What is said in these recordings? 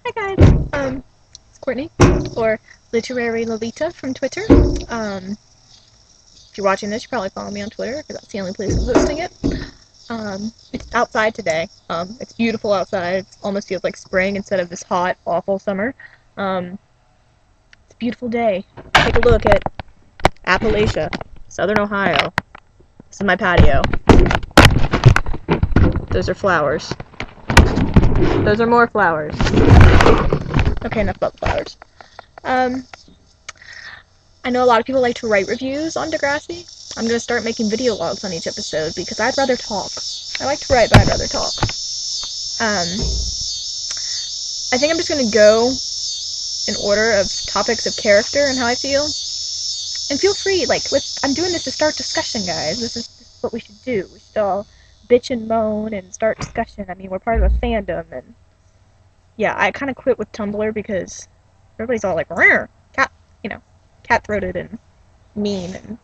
Hi guys, it's Courtney, or Literary Lolita from Twitter. If you're watching this, you probably follow me on Twitter, because that's the only place I'm posting it. It's outside today. It's beautiful outside. It almost feels like spring instead of this hot, awful summer. It's a beautiful day. Take a look at Appalachia, Southern Ohio. This is my patio. Those are flowers. Those are more flowers. Okay, enough about the flowers. I know a lot of people like to write reviews on Degrassi. I'm going to start making video logs on each episode because I'd rather talk. I like to write, but I'd rather talk. I think I'm just going to go in order of topics of character and how I feel. And feel free, I'm doing this to start discussion, guys. This is what we should do. We should all bitch and moan and start discussion. I mean, we're part of a fandom, and yeah, I kind of quit with Tumblr because everybody's all like, rare, cat-throated and mean, and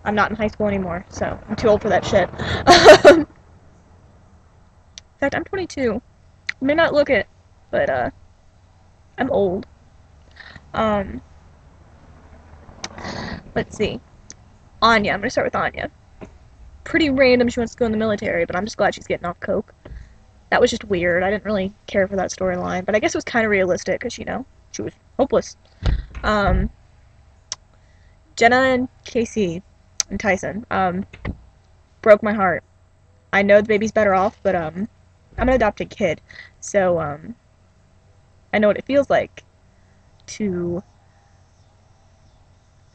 I'm not in high school anymore, so I'm too old for that shit. In fact, I'm 22. I may not look it, but, I'm old. Let's see. Anya, I'm gonna start with Anya. Pretty random she wants to go in the military, but I'm just glad she's getting off coke. That was just weird. I didn't really care for that storyline, but I guess it was kind of realistic, because, she was hopeless. Jenna and Casey and Tyson, broke my heart. I know the baby's better off, but, I'm an adopted kid, so, I know what it feels like to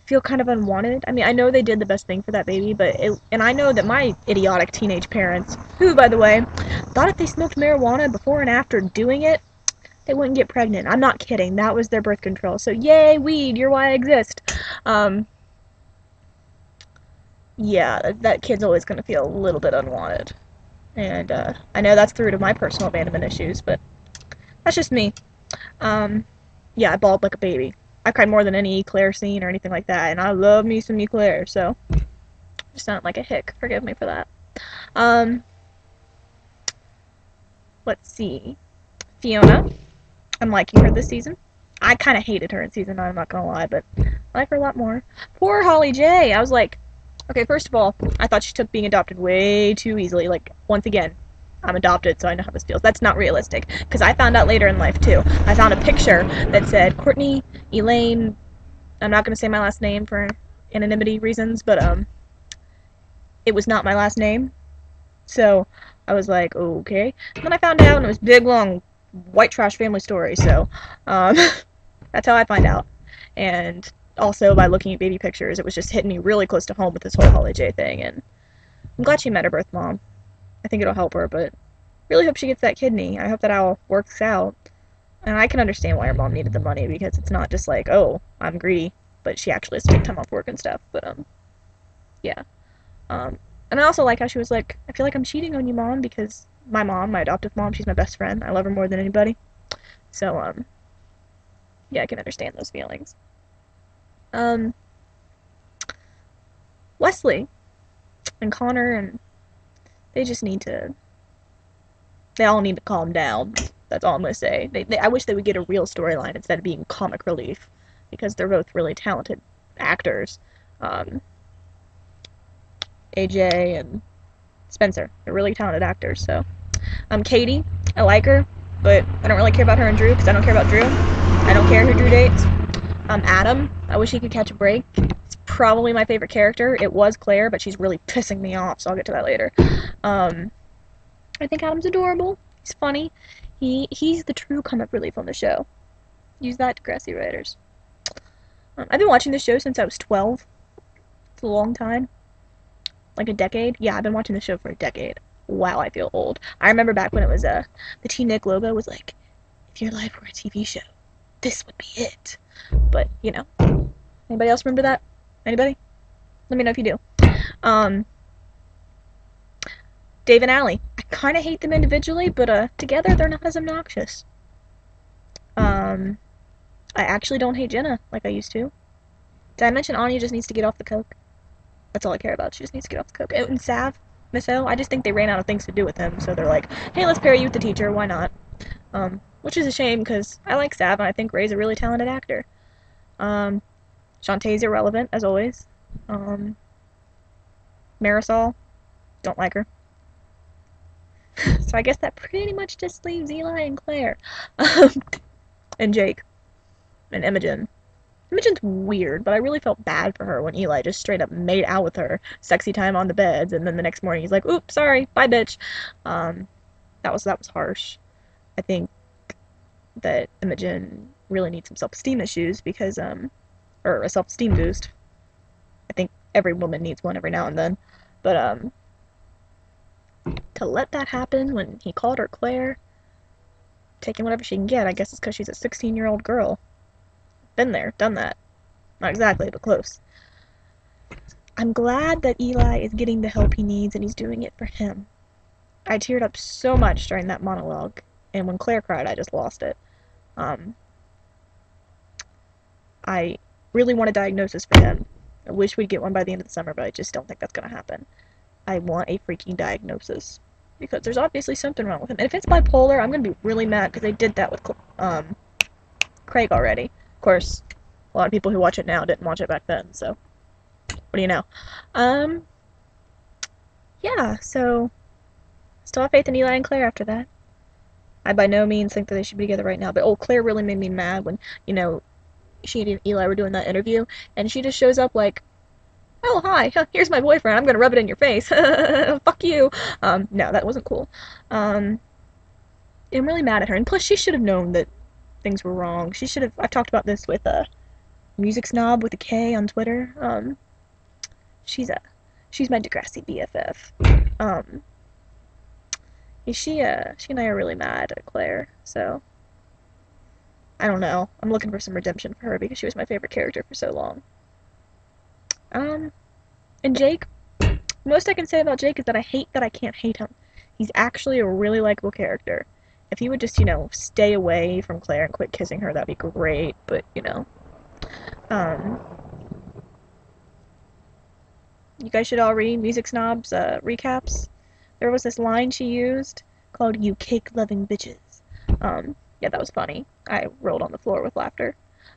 feel kind of unwanted. I mean, I know they did the best thing for that baby, and I know that my idiotic teenage parents, who, by the way, thought if they smoked marijuana before and after doing it, they wouldn't get pregnant. I'm not kidding. That was their birth control. So, yay, weed, you're why I exist. Yeah, that kid's always going to feel a little bit unwanted. And, I know that's through to my personal abandonment issues, but that's just me. Yeah, I bawled like a baby. I cried more than any Eclair scene or anything like that, and I love me some Eclair, so I just sound like a hick. Forgive me for that. Let's see. Fiona. I'm liking her this season. I kind of hated her in season 9, I'm not gonna lie, but I like her a lot more. Poor Holly J. I was like, okay, first of all, I thought she took being adopted way too easily. Like, once again, I'm adopted, so I know how this feels. That's not realistic, because I found out later in life, too. I found a picture that said, Courtney, Elaine, I'm not going to say my last name for anonymity reasons, but, it was not my last name. So, I was like, okay. And then I found out, and it was big, long, white trash family story, so, that's how I find out. And also, by looking at baby pictures, it was just hitting me really close to home with this whole Holly J thing, and I'm glad she met her birth mom. I think it'll help her, but really hope she gets that kidney. I hope that all works out. And I can understand why her mom needed the money, because it's not just like, oh, I'm greedy, but she actually has to take time off work and stuff. But, yeah. And I also like how she was like, I feel like I'm cheating on you, Mom, because my mom, my adoptive mom, she's my best friend. I love her more than anybody. So, yeah, I can understand those feelings. Wesley and Connor, and they all need to calm down. That's all I'm going to say. I wish they would get a real storyline instead of being comic relief, because they're both really talented actors. AJ and Spencer, they're really talented actors, so. Katie, I like her, but I don't really care about her and Drew, because I don't care about Drew. I don't care who Drew dates. Adam, I wish he could catch a break. It's probably my favorite character. It was Claire, but she's really pissing me off, so I'll get to that later. I think Adam's adorable. He's funny. He's the true comic relief on the show. Use that, Degrassi writers. I've been watching this show since I was 12. It's a long time. Like a decade. Yeah, I've been watching this show for a decade. Wow, I feel old. I remember back when it was, the Teen Nick logo was like, if your life were a TV show, this would be it. But, anybody else remember that? Anybody? Let me know if you do. Dave and Allie. I kind of hate them individually, but together they're not as obnoxious. I actually don't hate Jenna like I used to. Did I mention Anya just needs to get off the coke? That's all I care about. She just needs to get off the coke. And Sav, Miss O, I just think they ran out of things to do with him, so they're like, hey, let's pair you with the teacher. Why not? which is a shame because I like Sav and I think Ray's a really talented actor. Um, Shantae's irrelevant as always. Um, Marisol, don't like her. So I guess that pretty much just leaves Eli and Claire, and Jake and Imogen. Imogen's weird, but I really felt bad for her when Eli just straight up made out with her, sexy time on the beds, and then the next morning he's like, "Oops, sorry, bye, bitch." Um, that was harsh. I think that Imogen really needs some self-esteem issues because or a self-esteem boost. I think every woman needs one every now and then, but to let that happen when he called her Claire, taking whatever she can get, I guess it's because she's a 16-year-old girl. Been there, done that. Not exactly, but close. I'm glad that Eli is getting the help he needs and he's doing it for him. I teared up so much during that monologue, and when Claire cried, I just lost it. Um, I really want a diagnosis for him. I wish we'd get one by the end of the summer, but I just don't think that's going to happen. I want a freaking diagnosis because there's obviously something wrong with him. And if it's bipolar, I'm going to be really mad because they did that with Craig already. Of course, a lot of people who watch it now didn't watch it back then, so what do you know? Um, yeah, so still have faith in Eli and Claire after that. I by no means think that they should be together right now, but Claire really made me mad when, she and Eli were doing that interview, and she just shows up like, "Oh, hi, here's my boyfriend, I'm gonna rub it in your face. Fuck you." No, that wasn't cool. Um, I'm really mad at her, and plus she should have known that things were wrong. She should have, I've talked about this with Music Snob with a K on Twitter. She's a, she's my Degrassi BFF. Um, she and I are really mad at Claire, so I don't know. I'm looking for some redemption for her because she was my favorite character for so long. Um, and Jake, most I can say about Jake is that I hate that I can't hate him. He's actually a really likable character. If he would just, stay away from Claire and quit kissing her, that'd be great. But, um, you guys should all read Music Snob's recaps. There was this line she used called "You cake-loving bitches." Yeah, that was funny. I rolled on the floor with laughter.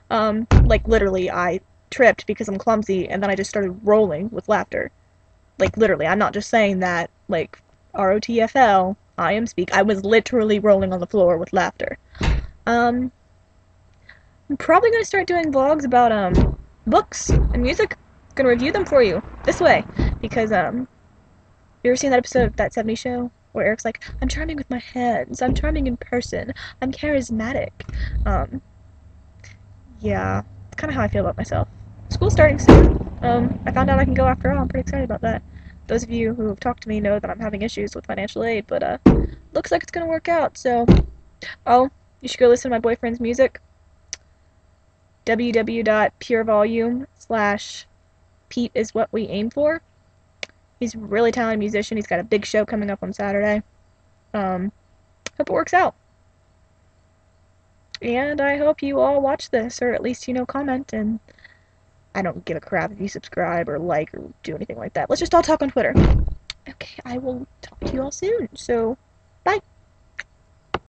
Like literally, I tripped because I'm clumsy, and then I just started rolling with laughter. Like literally, I'm not just saying that. Like ROTFL, I am speak. I was literally rolling on the floor with laughter. Um, I'm probably gonna start doing vlogs about books and music. Gonna review them for you this way because you ever seen that episode of That 70s Show where Eric's like, "I'm charming with my hands. I'm charming in person. I'm charismatic." Um, yeah, it's kind of how I feel about myself. School's starting soon. I found out I can go after all. I'm pretty excited about that. Those of you who have talked to me know that I'm having issues with financial aid, but looks like it's gonna work out. So, oh, you should go listen to my boyfriend's music. www.purevolume/Pete is what we aim for. He's a really talented musician. He's got a big show coming up on Saturday. Hope it works out. And I hope you all watch this, or at least, comment, and I don't give a crap if you subscribe or like or do anything like that. Let's just all talk on Twitter. Okay, I will talk to you all soon. So, bye.